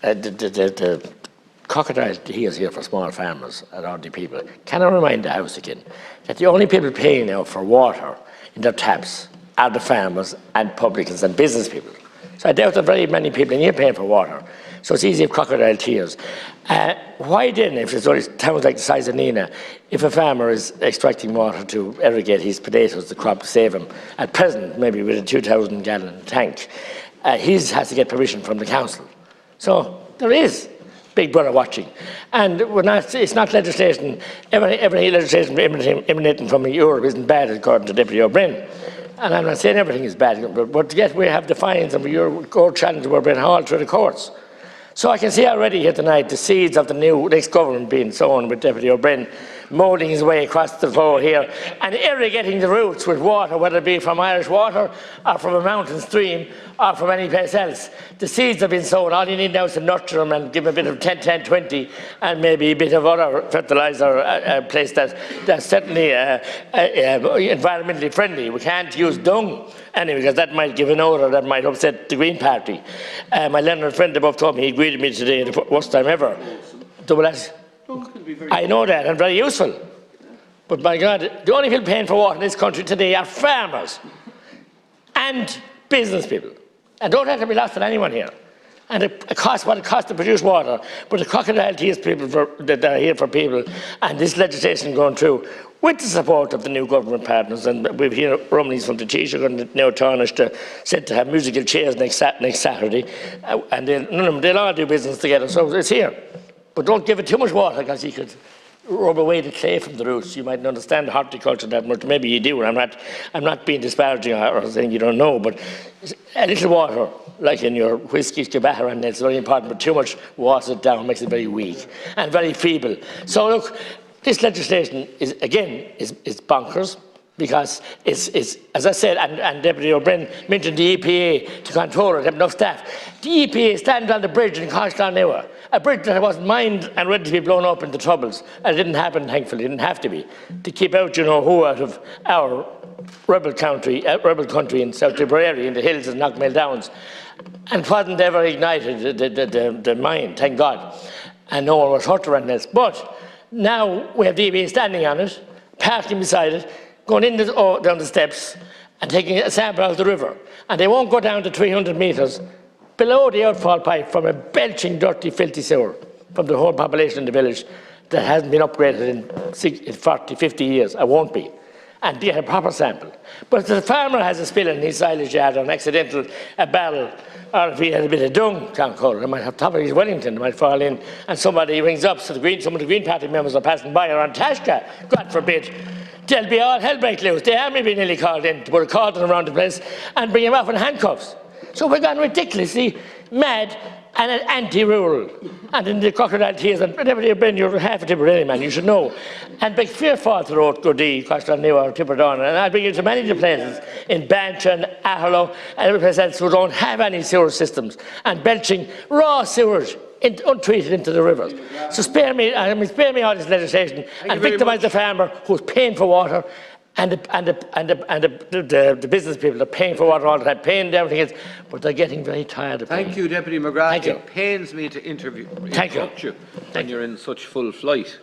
the crocodile tears here for small farmers and ordinary people. Can I remind the House again that the only people paying now for water in their taps are the farmers and publicans and business people. So I doubt that very many people in here paying for water. So it's easy if crocodile tears. Why then, if it's only towns like the size of Nina, if a farmer is extracting water to irrigate his potatoes, the crop to save him, at present, maybe with a 2,000 gallon tank, he has to get permission from the council. So there is Big Brother watching. And it's not legislation, every legislation emanating from Europe isn't bad, according to Deputy O'Brien. And I'm not saying everything is bad, but yet we have the fines and we're go challenge we're being hauled through the courts. So I can see already here tonight the seeds of the next government being sown with Deputy O'Brien moulding his way across the floor here and irrigating the roots with water, whether it be from Irish water or from a mountain stream or from any place else. The seeds have been sown. All you need now is to nurture them and give them a bit of 10-10-20 and maybe a bit of other fertiliser, place that's certainly environmentally friendly. We can't use dung anyway, because that might give an odour that might upset the Green Party. My learned friend above told me he agreed with me today the worst time ever. I know that, and very useful. But my God, the only people paying for water in this country today are farmers and business people. And don't have to be lost on anyone here. And it costs what it costs to produce water, but the crocodile tears people that are here for people, and this legislation going through with the support of the new government partners, and we've here rumblings from the Taoiseach and now tarnished said to have musical chairs next Saturday, and they'll all do business together, so it's here. But don't give it too much water, because you could rub away the clay from the roots. You mightn't understand horticulture that much. Maybe you do, and I'm not being disparaging or saying you don't know, but a little water, like in your whiskey, Cabaha, and it's very important, but too much waters it down, makes it very weak and very feeble. So look, this legislation is, again, is bonkers, because it's, as I said, and Deputy O'Brien mentioned the EPA to control it, have enough staff. The EPA stands on the bridge in Coshlan, a bridge that wasn't mined and ready to be blown up into troubles. And it didn't happen, thankfully, it didn't have to be. To keep out, you know, who out of our rebel country in South Tipperary, in the hills of Knockmail Downs. And it wasn't ever ignited, the mine, thank God. And no one was hurt or anything else. But now we have the EPA standing on it, parking beside it, going in down the steps and taking a sample out of the river. And they won't go down to 300 metres below the outfall pipe from a belching, dirty, filthy sewer from the whole population in the village that hasn't been upgraded in 40, 50 years. I won't be. And get a proper sample. But if the farmer has a spill in his silage yard or an accidental barrel, or if he has a bit of dung, can't call it, it might have top of his Wellington, it might fall in, and somebody rings up, so some of the Green Party members are passing by, or on Tashka, God forbid, there'll be all hell break loose. The army be nearly called in to put a cordon around the place and bring him off in handcuffs. So we're gone ridiculously mad and anti-rural. And in the crocodile tears, and Deputy O'Brien, you're half a Tipperary man, you should know. And big fear fall to the road, Gurdee, Coshlan or Tipperdon, and I'll bring you to many of the places in Bantry, Aherlow, and every place else who don't have any sewer systems, and belching raw sewage untreated into the rivers. So spare me all this legislation and victimise the farmer who's paying for water, and the business people are paying for water all the time, paying everything else, but they're getting very tired of paying. Thank you, Deputy McGrath. Thank you. It pains me to interrupt you when you're in such full flight.